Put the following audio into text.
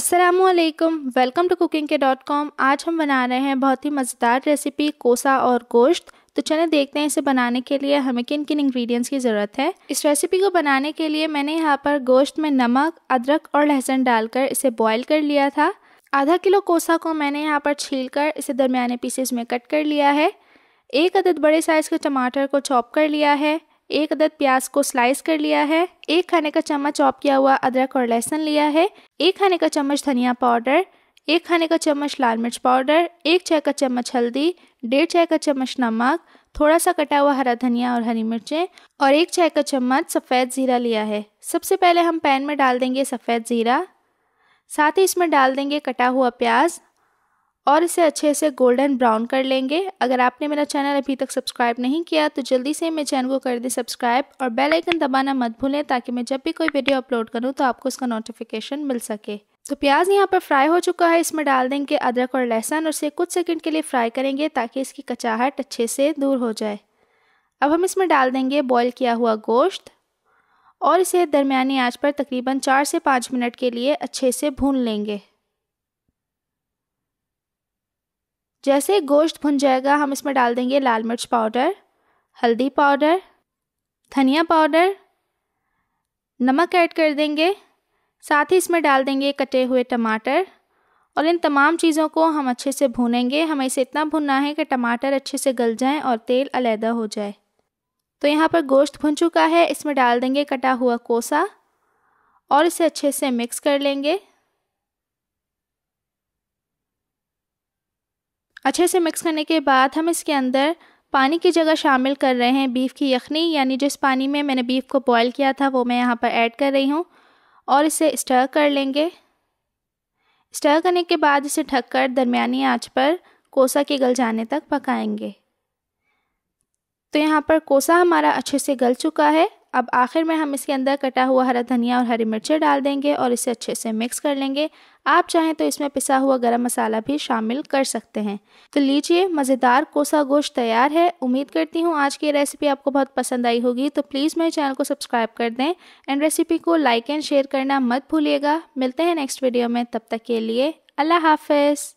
अस्सलामुअलैकुम, welcome to KookingK.com। आज हम बना रहे हैं बहुत ही मज़ेदार रेसिपी कोसा और गोश्त। तो चलें देखते हैं इसे बनाने के लिए हमें किन किन इंग्रेडिएंट्स की ज़रूरत है। इस रेसिपी को बनाने के लिए मैंने यहाँ पर गोश्त में नमक, अदरक और लहसुन डालकर इसे बॉईल कर लिया था। आधा किलो कोसा को मैंने यहाँ पर छीलकर इसे दरमियाने पीसेस में कट कर लिया है। 1 अदद बड़े साइज़ के टमाटर को चॉप कर लिया है। 1 अदद प्याज को स्लाइस कर लिया है। 1 खाने का चम्मच चॉप किया हुआ अदरक और लहसुन लिया है। 1 खाने का चम्मच धनिया पाउडर, 1 खाने का चम्मच लाल मिर्च पाउडर, 1 चाय का चम्मच हल्दी, 1.5 चाय का चम्मच नमक, थोड़ा सा कटा हुआ हरा धनिया और हरी मिर्चें और 1 चाय का चम्मच सफ़ेद ज़ीरा लिया है। सबसे पहले हम पैन में डाल देंगे सफ़ेद ज़ीरा, साथ ही इसमें डाल देंगे कटा हुआ प्याज और इसे अच्छे से गोल्डन ब्राउन कर लेंगे। अगर आपने मेरा चैनल अभी तक सब्सक्राइब नहीं किया तो जल्दी से मेरे चैनल को कर दें सब्सक्राइब और बेल आइकन दबाना मत भूलें ताकि मैं जब भी कोई वीडियो अपलोड करूं तो आपको उसका नोटिफिकेशन मिल सके। तो प्याज यहाँ पर फ्राई हो चुका है। इसमें डाल देंगे अदरक और लहसुन और इसे कुछ सेकंड के लिए फ्राई करेंगे ताकि इसकी कचाहट अच्छे से दूर हो जाए। अब हम इसमें डाल देंगे बॉयल किया हुआ गोश्त और इसे दरमियानी आँच पर तकरीबन 4 से 5 मिनट के लिए अच्छे से भून लेंगे। जैसे गोश्त भुन जाएगा हम इसमें डाल देंगे लाल मिर्च पाउडर, हल्दी पाउडर, धनिया पाउडर, नमक ऐड कर देंगे। साथ ही इसमें डाल देंगे कटे हुए टमाटर और इन तमाम चीज़ों को हम अच्छे से भूनेंगे। हमें इसे इतना भुनना है कि टमाटर अच्छे से गल जाएं और तेल अलहदा हो जाए। तो यहाँ पर गोश्त भुन चुका है। इसमें डाल देंगे कटा हुआ कोसा और इसे अच्छे से मिक्स कर लेंगे। अच्छे से मिक्स करने के बाद हम इसके अंदर पानी की जगह शामिल कर रहे हैं बीफ की यखनी, यानी जिस पानी में मैंने बीफ को बॉईल किया था वो मैं यहाँ पर ऐड कर रही हूँ और इसे स्टर कर लेंगे। स्टर करने के बाद इसे ढककर दरमियानी आंच पर कोसा के गल जाने तक पकाएंगे। तो यहाँ पर कोसा हमारा अच्छे से गल चुका है। अब आखिर में हम इसके अंदर कटा हुआ हरा धनिया और हरी मिर्चें डाल देंगे और इसे अच्छे से मिक्स कर लेंगे। आप चाहें तो इसमें पिसा हुआ गरम मसाला भी शामिल कर सकते हैं। तो लीजिए, मज़ेदार कोसा गोश्त तैयार है। उम्मीद करती हूँ आज की रेसिपी आपको बहुत पसंद आई होगी। तो प्लीज़ मेरे चैनल को सब्सक्राइब कर दें एंड रेसिपी को लाइक एंड शेयर करना मत भूलिएगा। मिलते हैं नेक्स्ट वीडियो में, तब तक के लिए अल्लाह हाफ़िज़।